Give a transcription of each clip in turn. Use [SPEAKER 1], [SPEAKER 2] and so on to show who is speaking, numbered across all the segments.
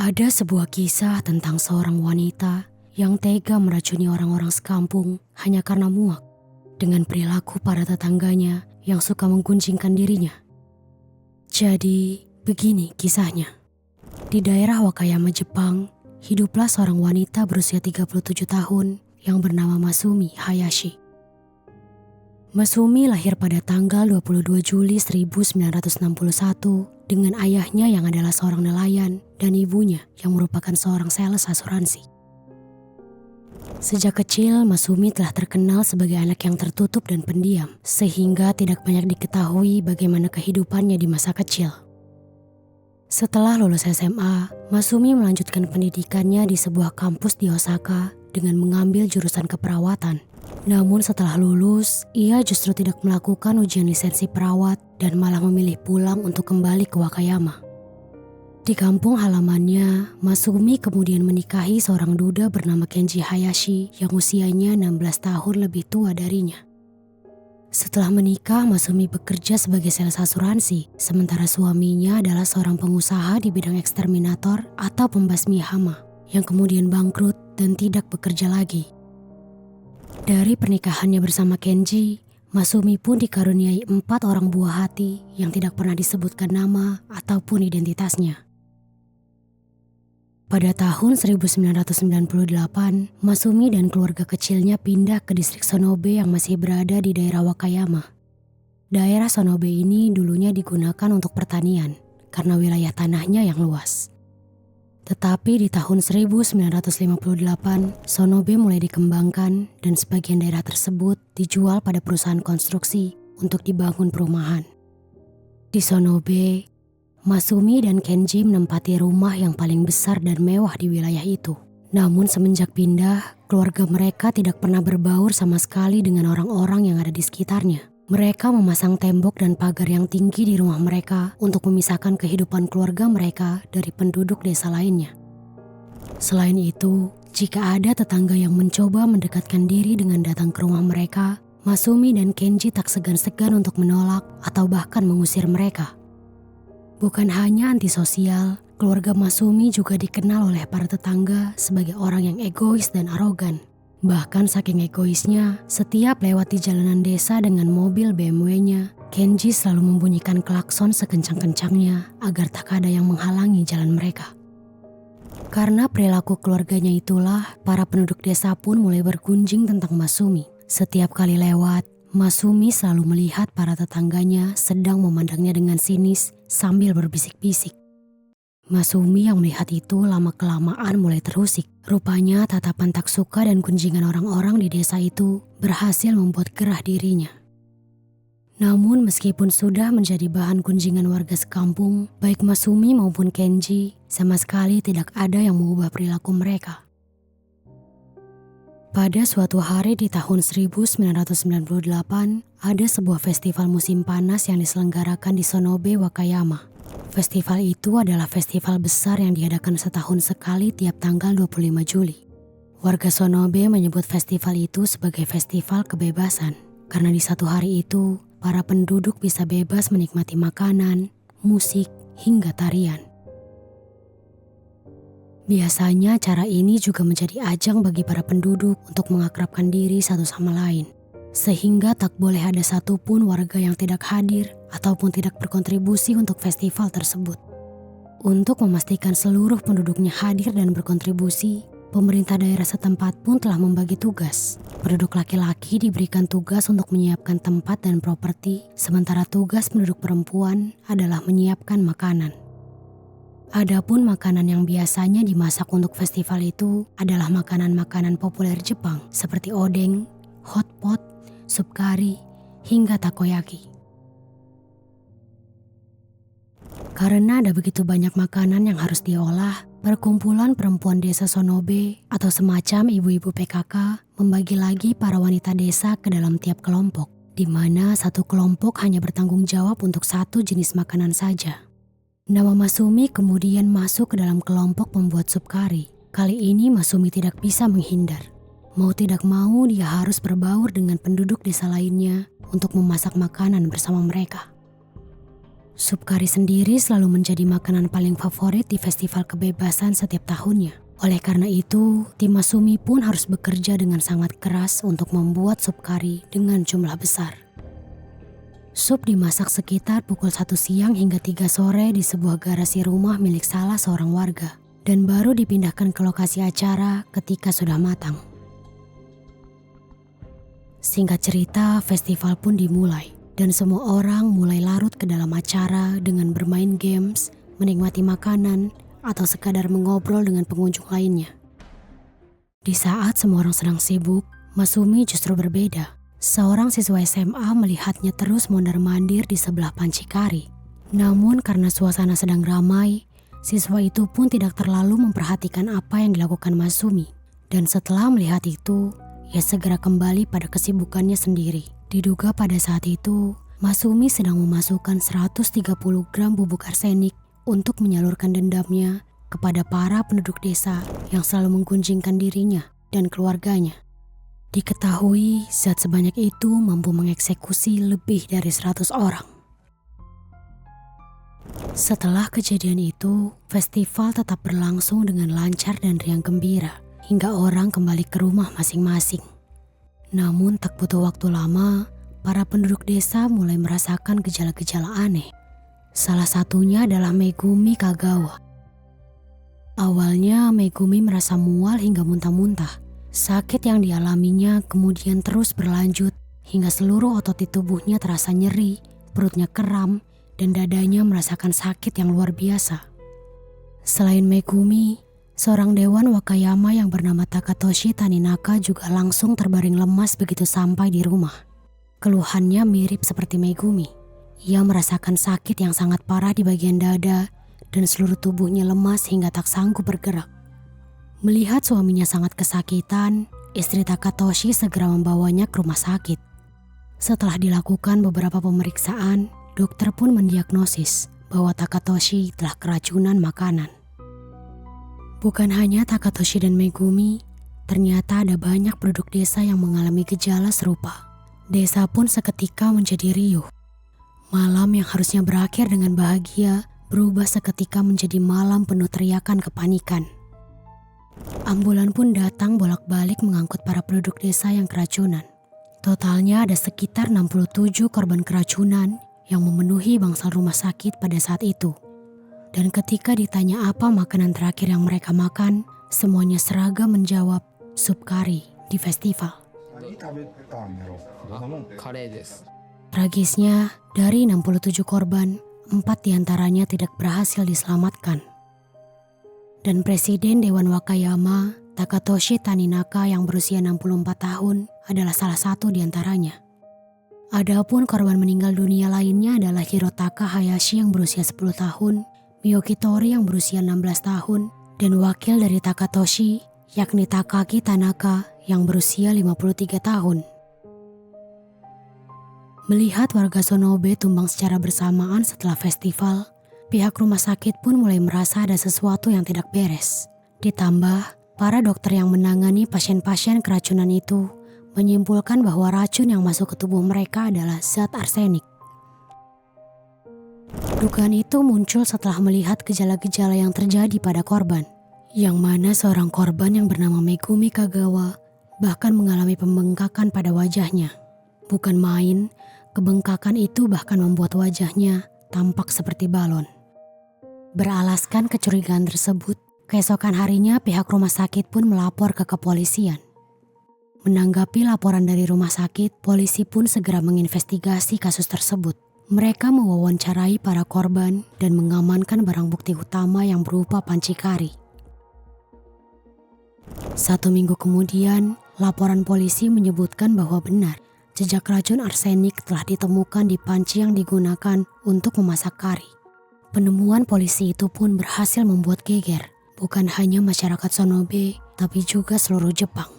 [SPEAKER 1] Ada sebuah kisah tentang seorang wanita yang tega meracuni orang-orang sekampung hanya karena muak dengan perilaku para tetangganya yang suka menggunjingkan dirinya. Jadi, begini kisahnya. Di daerah Wakayama, Jepang, hiduplah seorang wanita berusia 37 tahun yang bernama Masumi Hayashi. Masumi lahir pada tanggal 22 Juli 1961 dengan ayahnya yang adalah seorang nelayan dan ibunya yang merupakan seorang sales asuransi. Sejak kecil, Masumi telah terkenal sebagai anak yang tertutup dan pendiam, sehingga tidak banyak diketahui bagaimana kehidupannya di masa kecil. Setelah lulus SMA, Masumi melanjutkan pendidikannya di sebuah kampus di Osaka dengan mengambil jurusan keperawatan. Namun setelah lulus, ia justru tidak melakukan ujian lisensi perawat dan malah memilih pulang untuk kembali ke Wakayama. Di kampung halamannya, Masumi kemudian menikahi seorang duda bernama Kenji Hayashi yang usianya 16 tahun lebih tua darinya. Setelah menikah, Masumi bekerja sebagai sales asuransi, sementara suaminya adalah seorang pengusaha di bidang eksterminator atau pembasmi hama yang kemudian bangkrut dan tidak bekerja lagi. Dari pernikahannya bersama Kenji, Masumi pun dikaruniai 4 orang buah hati yang tidak pernah disebutkan nama ataupun identitasnya. Pada tahun 1998, Masumi dan keluarga kecilnya pindah ke distrik Sonobe yang masih berada di daerah Wakayama. Daerah Sonobe ini dulunya digunakan untuk pertanian karena wilayah tanahnya yang luas. Tetapi di tahun 1958, Sonobe mulai dikembangkan dan sebagian daerah tersebut dijual pada perusahaan konstruksi untuk dibangun perumahan. Di Sonobe, Masumi dan Kenji menempati rumah yang paling besar dan mewah di wilayah itu. Namun semenjak pindah, keluarga mereka tidak pernah berbaur sama sekali dengan orang-orang yang ada di sekitarnya. Mereka memasang tembok dan pagar yang tinggi di rumah mereka untuk memisahkan kehidupan keluarga mereka dari penduduk desa lainnya. Selain itu, jika ada tetangga yang mencoba mendekatkan diri dengan datang ke rumah mereka, Masumi dan Kenji tak segan-segan untuk menolak atau bahkan mengusir mereka. Bukan hanya antisosial, keluarga Masumi juga dikenal oleh para tetangga sebagai orang yang egois dan arogan. Bahkan saking egoisnya, setiap lewat di jalanan desa dengan mobil BMW-nya, Kenji selalu membunyikan klakson sekencang-kencangnya agar tak ada yang menghalangi jalan mereka. Karena perilaku keluarganya itulah, para penduduk desa pun mulai bergunjing tentang Masumi. Setiap kali lewat, Masumi selalu melihat para tetangganya sedang memandangnya dengan sinis sambil berbisik-bisik. Masumi yang melihat itu lama-kelamaan mulai terusik. Rupanya tatapan tak suka dan gunjingan orang-orang di desa itu berhasil membuat gerah dirinya. Namun meskipun sudah menjadi bahan gunjingan warga sekampung, baik Masumi maupun Kenji sama sekali tidak ada yang mengubah perilaku mereka. Pada suatu hari di tahun 1998, ada sebuah festival musim panas yang diselenggarakan di Sonobe, Wakayama. Festival itu adalah festival besar yang diadakan setahun sekali tiap tanggal 25 Juli. Warga Sonobe menyebut festival itu sebagai festival kebebasan, karena di satu hari itu, para penduduk bisa bebas menikmati makanan, musik, hingga tarian. Biasanya acara ini juga menjadi ajang bagi para penduduk untuk mengakrabkan diri satu sama lain. Sehingga tak boleh ada satupun warga yang tidak hadir ataupun tidak berkontribusi untuk festival tersebut. Untuk memastikan seluruh penduduknya hadir dan berkontribusi, pemerintah daerah setempat pun telah membagi tugas. Penduduk laki-laki diberikan tugas untuk menyiapkan tempat dan properti, sementara tugas penduduk perempuan adalah menyiapkan makanan. Adapun makanan yang biasanya dimasak untuk festival itu adalah makanan-makanan populer Jepang seperti odeng, hotpot, sup kari, hingga takoyaki. Karena ada begitu banyak makanan yang harus diolah, perkumpulan perempuan desa Sonobe atau semacam ibu-ibu PKK membagi lagi para wanita desa ke dalam tiap kelompok, di mana satu kelompok hanya bertanggung jawab untuk satu jenis makanan saja. Nama Masumi kemudian masuk ke dalam kelompok pembuat sup kari. Kali ini Masumi tidak bisa menghindar. Mau tidak mau dia harus berbaur dengan penduduk desa lainnya untuk memasak makanan bersama mereka. Sup kari sendiri selalu menjadi makanan paling favorit di festival kebebasan setiap tahunnya. Oleh karena itu, tim Masumi pun harus bekerja dengan sangat keras untuk membuat sup kari dengan jumlah besar. Sup dimasak sekitar pukul 1 siang hingga 3 sore di sebuah garasi rumah milik salah seorang warga dan baru dipindahkan ke lokasi acara ketika sudah matang. Singkat cerita, festival pun dimulai dan semua orang mulai larut ke dalam acara dengan bermain games, menikmati makanan, atau sekadar mengobrol dengan pengunjung lainnya. Di saat semua orang sedang sibuk, Masumi justru berbeda. Seorang siswa SMA melihatnya terus mondar-mandir di sebelah panci kari. Namun karena suasana sedang ramai, siswa itu pun tidak terlalu memperhatikan apa yang dilakukan Masumi. Dan setelah melihat itu, ia segera kembali pada kesibukannya sendiri. Diduga pada saat itu, Masumi sedang memasukkan 130 gram bubuk arsenik untuk menyalurkan dendamnya kepada para penduduk desa yang selalu menggunjingkan dirinya dan keluarganya. Diketahui zat sebanyak itu mampu mengeksekusi lebih dari 100 orang. Setelah kejadian itu, festival tetap berlangsung dengan lancar dan riang gembira hingga orang kembali ke rumah masing-masing. Namun tak butuh waktu lama, para penduduk desa mulai merasakan gejala-gejala aneh. Salah satunya adalah Megumi Kagawa. Awalnya Megumi merasa mual hingga muntah-muntah. Sakit yang dialaminya kemudian terus berlanjut hingga seluruh otot di tubuhnya terasa nyeri, perutnya kram, dan dadanya merasakan sakit yang luar biasa. Selain Megumi, seorang dewan Wakayama yang bernama Takatoshi Taninaka juga langsung terbaring lemas begitu sampai di rumah. Keluhannya mirip seperti Megumi. Ia merasakan sakit yang sangat parah di bagian dada dan seluruh tubuhnya lemas hingga tak sanggup bergerak. Melihat suaminya sangat kesakitan, istri Takatoshi segera membawanya ke rumah sakit. Setelah dilakukan beberapa pemeriksaan, dokter pun mendiagnosis bahwa Takatoshi telah keracunan makanan. Bukan hanya Takatoshi dan Megumi, ternyata ada banyak penduduk desa yang mengalami gejala serupa. Desa pun seketika menjadi riuh. Malam yang harusnya berakhir dengan bahagia, berubah seketika menjadi malam penuh teriakan kepanikan. Ambulan pun datang bolak-balik mengangkut para penduduk desa yang keracunan. Totalnya ada sekitar 67 korban keracunan yang memenuhi bangsal rumah sakit pada saat itu. Dan ketika ditanya apa makanan terakhir yang mereka makan, semuanya seragam menjawab sup kari di festival. Tragisnya, dari 67 korban, 4 diantaranya tidak berhasil diselamatkan. Dan Presiden Dewan Wakayama, Takatoshi Taninaka yang berusia 64 tahun adalah salah satu diantaranya. Adapun korban meninggal dunia lainnya adalah Hirotaka Hayashi yang berusia 10 tahun, Miyoki Tori yang berusia 16 tahun, dan wakil dari Takatoshi yakni Takaki Tanaka yang berusia 53 tahun. Melihat warga Sonobe tumbang secara bersamaan setelah festival, pihak rumah sakit pun mulai merasa ada sesuatu yang tidak beres. Ditambah, para dokter yang menangani pasien-pasien keracunan itu menyimpulkan bahwa racun yang masuk ke tubuh mereka adalah zat arsenik. Dugaan itu muncul setelah melihat gejala-gejala yang terjadi pada korban, yang mana seorang korban yang bernama Megumi Kagawa bahkan mengalami pembengkakan pada wajahnya. Bukan main, kebengkakan itu bahkan membuat wajahnya tampak seperti balon. Beralaskan kecurigaan tersebut, keesokan harinya pihak rumah sakit pun melapor ke kepolisian. Menanggapi laporan dari rumah sakit, polisi pun segera menginvestigasi kasus tersebut. Mereka mewawancarai para korban dan mengamankan barang bukti utama yang berupa panci kari. 1 minggu kemudian, laporan polisi menyebutkan bahwa benar, jejak racun arsenik telah ditemukan di panci yang digunakan untuk memasak kari. Penemuan polisi itu pun berhasil membuat geger, bukan hanya masyarakat Sonobe, tapi juga seluruh Jepang.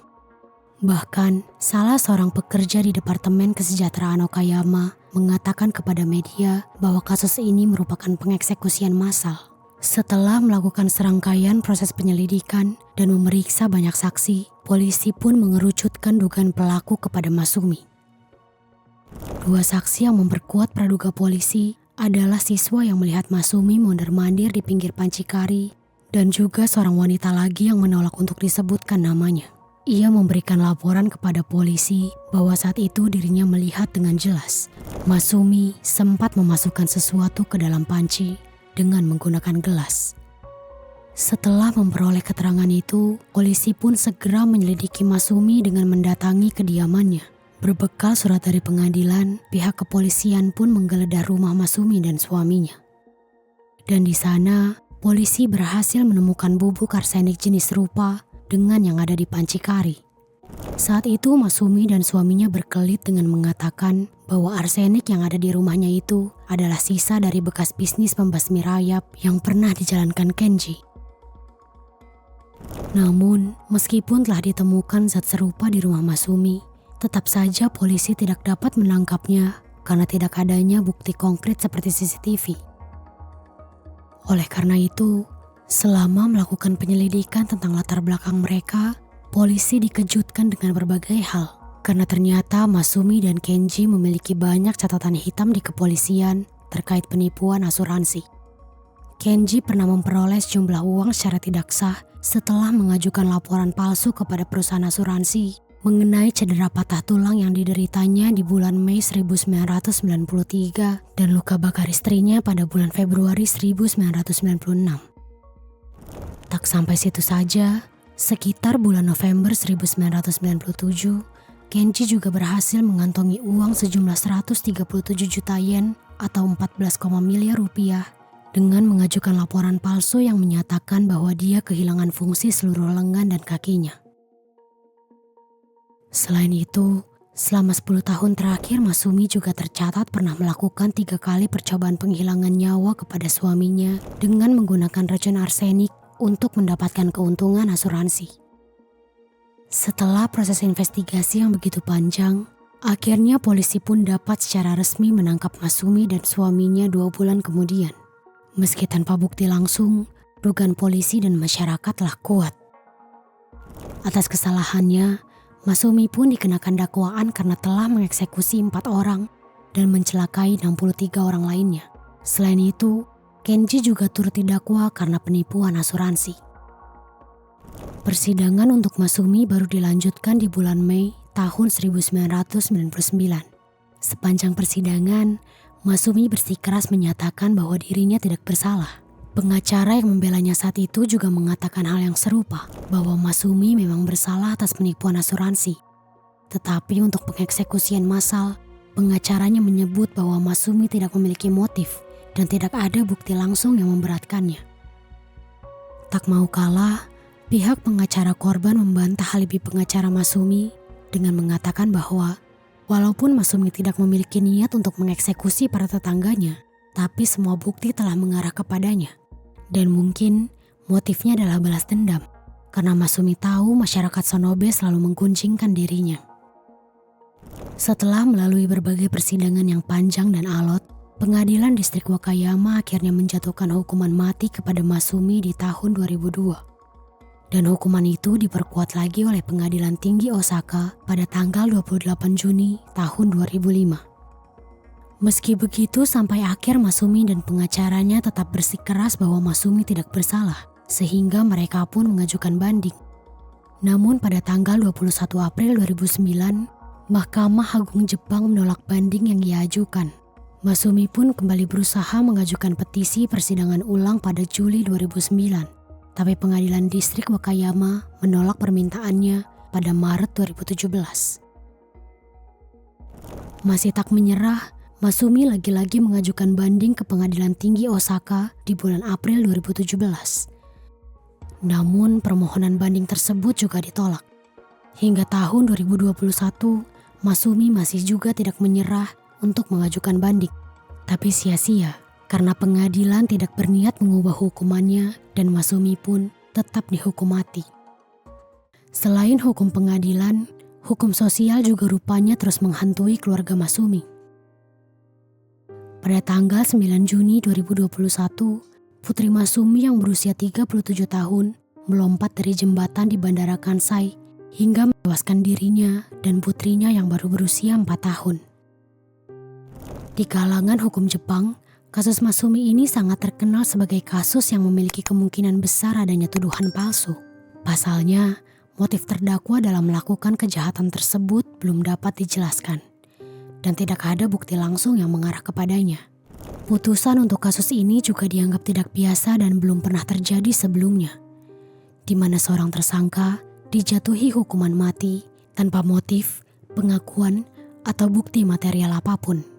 [SPEAKER 1] Bahkan, salah seorang pekerja di Departemen Kesejahteraan Okayama mengatakan kepada media bahwa kasus ini merupakan pengeksekusian massal. Setelah melakukan serangkaian proses penyelidikan dan memeriksa banyak saksi, polisi pun mengerucutkan dugaan pelaku kepada Masumi. 2 saksi yang memperkuat praduga polisi adalah siswa yang melihat Masumi mondar-mandir di pinggir panci kari dan juga seorang wanita lagi yang menolak untuk disebutkan namanya. Ia memberikan laporan kepada polisi bahwa saat itu dirinya melihat dengan jelas Masumi sempat memasukkan sesuatu ke dalam panci dengan menggunakan gelas. Setelah memperoleh keterangan itu, polisi pun segera menyelidiki Masumi dengan mendatangi kediamannya. Berbekal surat dari pengadilan, pihak kepolisian pun menggeledah rumah Masumi dan suaminya. Dan di sana, polisi berhasil menemukan bubuk arsenik jenis serupa dengan yang ada di panci kari. Saat itu Masumi dan suaminya berkelit dengan mengatakan bahwa arsenik yang ada di rumahnya itu adalah sisa dari bekas bisnis pembasmi rayap yang pernah dijalankan Kenji. Namun, meskipun telah ditemukan zat serupa di rumah Masumi, tetap saja polisi tidak dapat menangkapnya karena tidak adanya bukti konkret seperti CCTV. Oleh karena itu, selama melakukan penyelidikan tentang latar belakang mereka, polisi dikejutkan dengan berbagai hal. Karena ternyata Masumi dan Kenji memiliki banyak catatan hitam di kepolisian terkait penipuan asuransi. Kenji pernah memperoleh sejumlah uang secara tidak sah setelah mengajukan laporan palsu kepada perusahaan asuransi mengenai cedera patah tulang yang dideritanya di bulan Mei 1993 dan luka bakar istrinya pada bulan Februari 1996. Tak sampai situ saja, sekitar bulan November 1997, Kenji juga berhasil mengantongi uang sejumlah 137 juta yen atau 14, miliar rupiah dengan mengajukan laporan palsu yang menyatakan bahwa dia kehilangan fungsi seluruh lengan dan kakinya. Selain itu, selama 10 tahun terakhir Masumi juga tercatat pernah melakukan 3 kali percobaan penghilangan nyawa kepada suaminya dengan menggunakan racun arsenik untuk mendapatkan keuntungan asuransi. Setelah proses investigasi yang begitu panjang, akhirnya polisi pun dapat secara resmi menangkap Masumi dan suaminya 2 bulan kemudian. Meski tanpa bukti langsung, dugaan polisi dan masyarakat telah kuat. Atas kesalahannya, Masumi pun dikenakan dakwaan karena telah mengeksekusi 4 orang dan mencelakai 63 orang lainnya. Selain itu, Kenji juga turut didakwa karena penipuan asuransi. Persidangan untuk Masumi baru dilanjutkan di bulan Mei tahun 1999. Sepanjang persidangan, Masumi bersikeras menyatakan bahwa dirinya tidak bersalah. Pengacara yang membelanya saat itu juga mengatakan hal yang serupa, bahwa Masumi memang bersalah atas penipuan asuransi. Tetapi untuk pengeksekusian massal, pengacaranya menyebut bahwa Masumi tidak memiliki motif dan tidak ada bukti langsung yang memberatkannya. Tak mau kalah, pihak pengacara korban membantah alibi pengacara Masumi dengan mengatakan bahwa walaupun Masumi tidak memiliki niat untuk mengeksekusi para tetangganya, tapi semua bukti telah mengarah kepadanya. Dan mungkin motifnya adalah balas dendam, karena Masumi tahu masyarakat Sonobe selalu menggunjingkan dirinya. Setelah melalui berbagai persidangan yang panjang dan alot, Pengadilan Distrik Wakayama akhirnya menjatuhkan hukuman mati kepada Masumi di tahun 2002. Dan hukuman itu diperkuat lagi oleh Pengadilan Tinggi Osaka pada tanggal 28 Juni tahun 2005. Meski begitu, sampai akhir Masumi dan pengacaranya tetap bersikeras bahwa Masumi tidak bersalah, sehingga mereka pun mengajukan banding. Namun pada tanggal 21 April 2009, Mahkamah Agung Jepang menolak banding yang ia ajukan. Masumi pun kembali berusaha mengajukan petisi persidangan ulang pada Juli 2009, tapi Pengadilan Distrik Wakayama menolak permintaannya pada Maret 2017. Masih tak menyerah, Masumi lagi-lagi mengajukan banding ke Pengadilan Tinggi Osaka di bulan April 2017. Namun permohonan banding tersebut juga ditolak. Hingga tahun 2021, Masumi masih juga tidak menyerah untuk mengajukan banding. Tapi sia-sia karena pengadilan tidak berniat mengubah hukumannya dan Masumi pun tetap dihukum mati. Selain hukum pengadilan, hukum sosial juga rupanya terus menghantui keluarga Masumi. Pada tanggal 9 Juni 2021, Putri Masumi yang berusia 37 tahun melompat dari jembatan di Bandara Kansai hingga menewaskan dirinya dan putrinya yang baru berusia 4 tahun. Di kalangan hukum Jepang, Kasus Masumi ini sangat terkenal sebagai kasus yang memiliki kemungkinan besar adanya tuduhan palsu. Pasalnya, motif terdakwa dalam melakukan kejahatan tersebut belum dapat dijelaskan dan tidak ada bukti langsung yang mengarah kepadanya. Putusan untuk kasus ini juga dianggap tidak biasa dan belum pernah terjadi sebelumnya, di mana seorang tersangka dijatuhi hukuman mati tanpa motif, pengakuan, atau bukti material apapun.